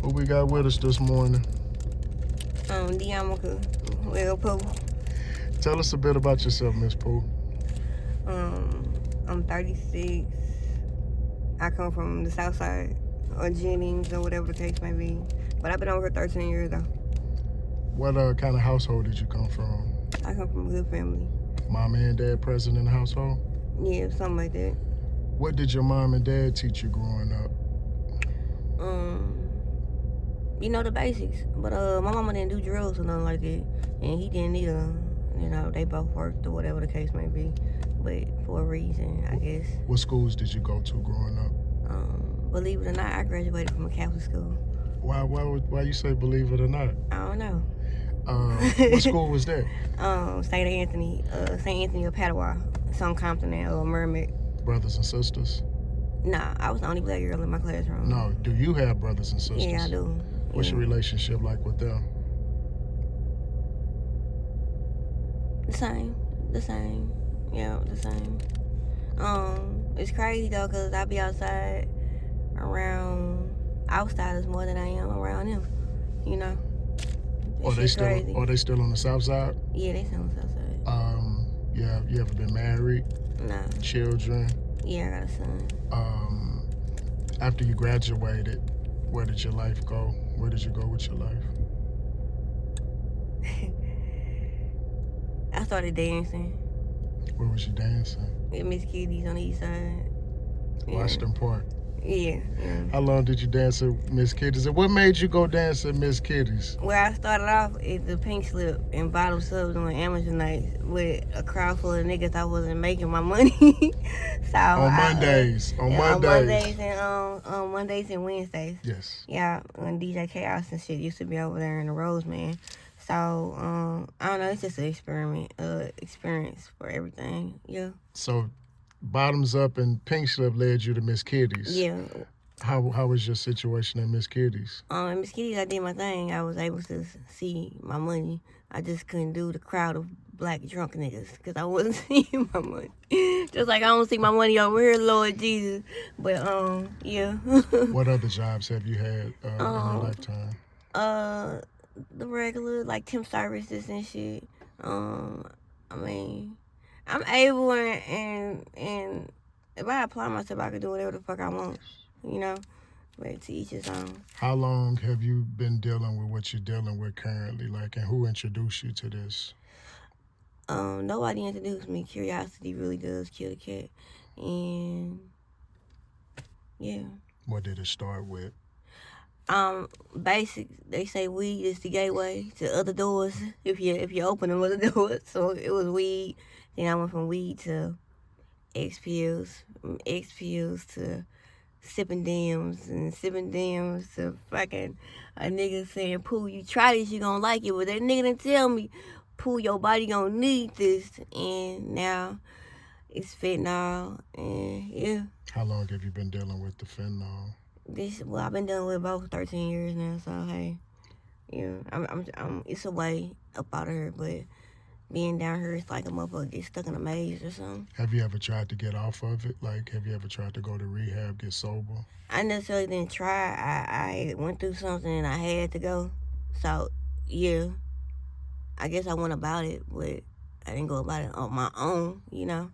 Who we got with us this morning? Diamaka, well, Pooh. Tell us a bit about yourself, Miss Pooh. I'm 36. I come from the south side, or Jennings, or whatever the case may be. But I've been over here 13 years, though. What kind of household did you come from? I come from a good family. Mom and dad present in the household? Yeah, something like that. What did your mom and dad teach you growing up? You know, the basics. But my mama didn't do drugs or nothing like that. And he didn't either. You know, they both worked or whatever the case may be. But for a reason, I guess. What schools did you go to growing up? Believe it or not, I graduated from a Catholic school. Why you say believe it or not? I don't know. What school was that? St. Anthony of Padua. It's on Compton and Mermaid. Brothers and sisters? Nah, I was the only black girl in my classroom. No, do you have brothers and sisters? Yeah, I do. What's your relationship like with them? The same. Yeah, the same. It's crazy though, cause I be outside around outsiders more than I am around them. You know. Are they still on the south side? Yeah, they still on the south side. Yeah. You ever been married? Nah. Children? Yeah, I got a son. After you graduated, where did your life go? Where did you go with your life? I started dancing. Where was you dancing? At Miss Kitty's on the east side. Yeah. Washington Park. Yeah. How long did you dance at Miss Kitty's? And what made you go dance at Miss Kitty's? Where I started off is the Pink Slip and Bottle Subs on amateur nights with a crowd full of niggas. I wasn't making my money. So on Mondays and Wednesdays. Yes. Yeah, when DJ Chaos and shit used to be over there in the Rose, man. So I don't know. It's just an experience for everything. Yeah. So, Bottoms Up and Pink Slip led you to Miss Kitty's. Yeah. How was your situation at Miss Kitty's? At Miss Kitty's, I did my thing. I was able to see my money. I just couldn't do the crowd of black drunk niggas because I wasn't seeing my money. Just like I don't see my money over here, Lord Jesus. But yeah. What other jobs have you had in your lifetime? The regular like temp services and shit. I mean, I'm able and if I apply myself, I can do whatever the fuck I want, you know. But to each his own. How long have you been dealing with what you're dealing with currently? Like, and who introduced you to this? Nobody introduced me. Curiosity really does kill the cat, and yeah. What did it start with? Basic. They say weed is the gateway to other doors. If you open them other doors, so it was weed. Then I went from weed to X pills, from X pills to sipping Dems, and sipping Dems to fucking a nigga saying, "Pooh, you try this, you gonna like it." But that nigga didn't tell me, "Pooh, your body gonna need this." And now it's fentanyl, and yeah. How long have you been dealing with the fentanyl? I've been dealing with both 13 years now, so hey, yeah, I'm it's a way up out of here, but being down here, it's like a motherfucker get stuck in a maze or something. Have you ever tried to get off of it? Like, have you ever tried to go to rehab, get sober? I necessarily didn't try. I went through something and I had to go, so yeah, I guess I went about it, but I didn't go about it on my own, you know.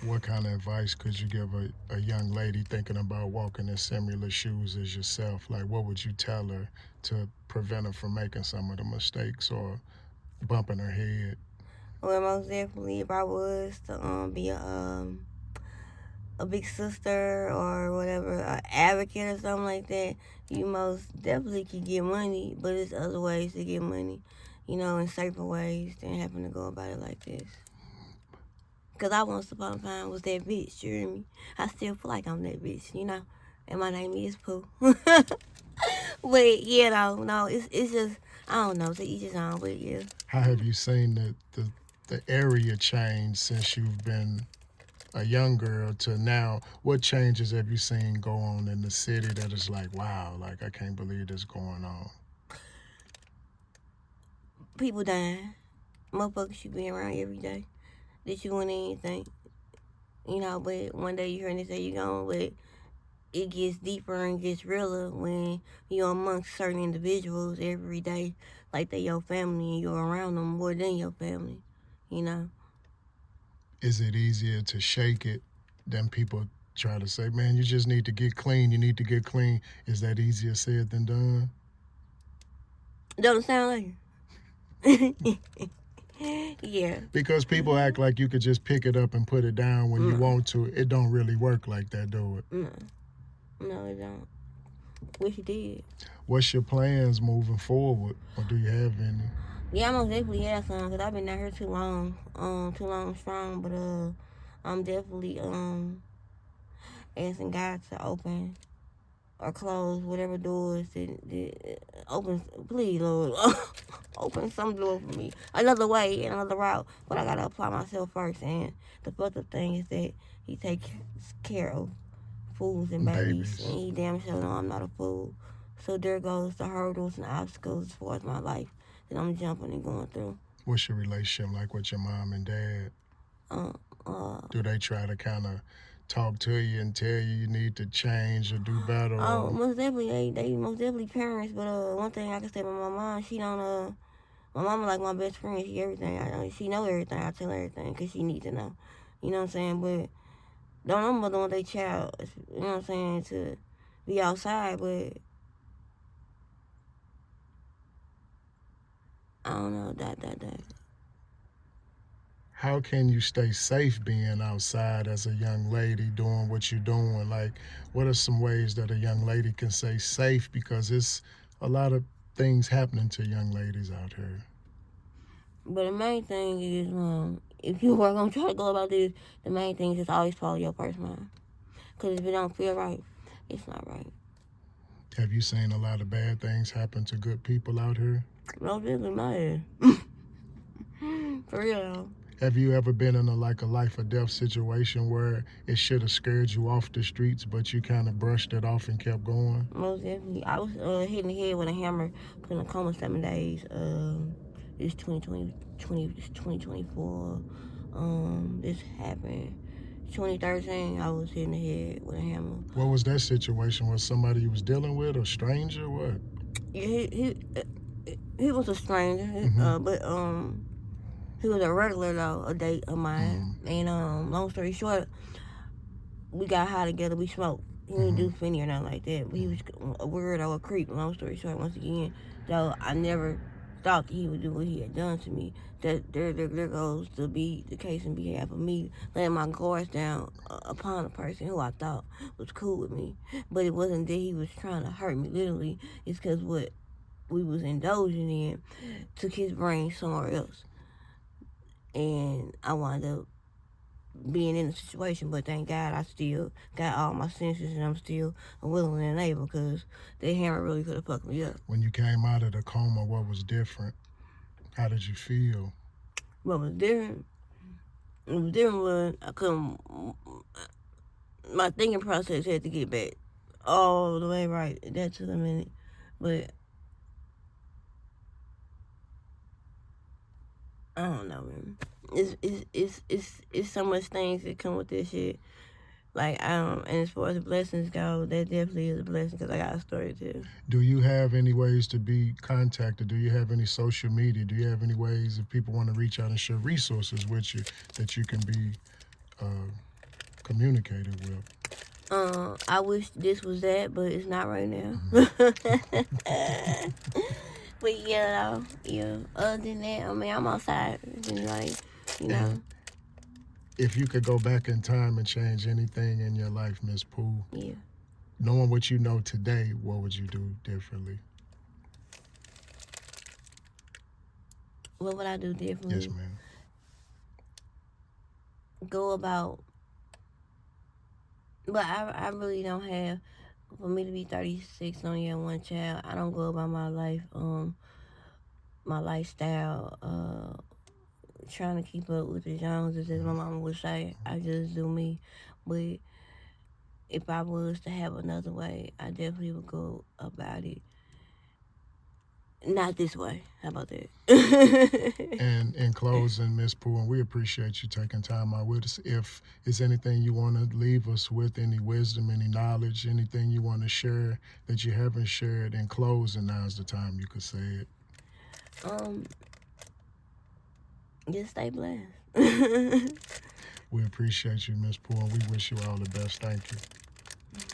What kind of advice could you give a young lady thinking about walking in similar shoes as yourself? Like, what would you tell her to prevent her from making some of the mistakes or bumping her head? Well, most definitely, if I was to be a big sister or whatever, an advocate or something like that, you most definitely could get money, but there's other ways to get money, you know, in safer ways than having to go about it like this. Because I once upon a time was that bitch, you hear me? I still feel like I'm that bitch, you know? And my name is Pooh. But, you know, no, it's just, I don't know, to each his own, but yeah. How have you seen the area change since you've been a young girl to now? What changes have you seen go on in the city that is like, wow, like I can't believe this going on? People dying. Motherfuckers you be around every day that you wouldn't even think, you know, but one day you hear and they say you gone, but it gets deeper and gets realer when you're amongst certain individuals every day, like they your family and you're around them more than your family, you know. Is it easier to shake it than people try to say, man, you just need to get clean, you need to get clean? Is that easier said than done? Don't it sound like yeah. Because people act like you could just pick it up and put it down when you No, want to. It don't really work like that, do it? no, no, it don't. Wish it did. What's your plans moving forward, or do you have any? Yeah, I most definitely have some because I've been out here too long strong. But I'm definitely asking God to open or close whatever doors that open. Please, Lord, open some door for me, another way, another route. But I gotta apply myself first. And the fucked up thing is that He takes care of fools and babies, and Babies. He damn sure know I'm not a fool. So there goes the hurdles and obstacles as far as my life that I'm jumping and going through. What's your relationship like with your mom and dad? Uh, uh, Do they try to kind of talk to you and tell you need to change or do better? oh, Or most definitely, they most definitely parents. But one thing I can say about my mom, she don't my mama like my best friend. She everything. She know everything. I tell her everything because she needs to know. You know what I'm saying? But don't know mother want their child. You know what I'm saying? To be outside, but I don't know that. how can you stay safe being outside as a young lady doing what you're doing? Like, what are some ways that a young lady can stay safe? Because it's a lot of things happening to young ladies out here. But the main thing is, if you are gonna try to go about this, the main thing is just always follow your first mind. Cause if it don't feel right, it's not right. Have you seen a lot of bad things happen to good people out here? No, this is my head. For real. Have you ever been in a life or death situation where it should have scared you off the streets, but you kind of brushed it off and kept going? Most definitely. I was hitting the head with a hammer, put in a coma 7 days. It's 2024. This happened 2013. I was hitting the head with a hammer. What was that situation? Was somebody you was dealing with, a stranger? What? Yeah, he was a stranger, Mm-hmm. but he was a regular though, a date of mine. Mm-hmm. And long story short, we got high together. We smoked. He didn't Mm-hmm. do Finny or nothing like that. But he was a weirdo, a creep. Long story short, once again, though I never thought that he would do what he had done to me. That there goes to be the case in behalf of me letting my guards down upon a person who I thought was cool with me. But it wasn't that he was trying to hurt me literally. It's because what we was indulging in took his brain somewhere else. And I wound up being in the situation, but thank God I still got all my senses and I'm still willing and able because that hammer really could have fucked me up. When you came out of the coma, what was different? How did you feel? What was different? What was different was I couldn't. My thinking process had to get back all the way right. That took a minute, but I don't know, man. It's so much things that come with this shit. Like and as far as blessings go, that definitely is a blessing because I got a story too. Do you have any ways to be contacted? Do you have any social media? Do you have any ways if people want to reach out and share resources with you that you can be uh, communicated with? I wish this was that, but it's not right now. But yeah, yeah. Other than that, I mean, I'm outside, just like you know. And if you could go back in time and change anything in your life, Miss Pooh, Yeah. knowing what you know today, what would you do differently? What would I do Yes, differently? ma'am. Go about, but I really don't have. For me to be 36 and only have one child, I don't go about my life, my lifestyle, trying to keep up with the Joneses, as my mama would say. I just do me. But if I was to have another way, I definitely would go about it not this way. How about that? And in closing, Miss Pooh, we appreciate you taking time out with us. If there's anything you want to leave us with, any wisdom, any knowledge, anything you want to share that you haven't shared in closing, now's the time you could say it. um, just stay blessed. We appreciate you, Miss Pooh, and we wish you all the best. Thank you.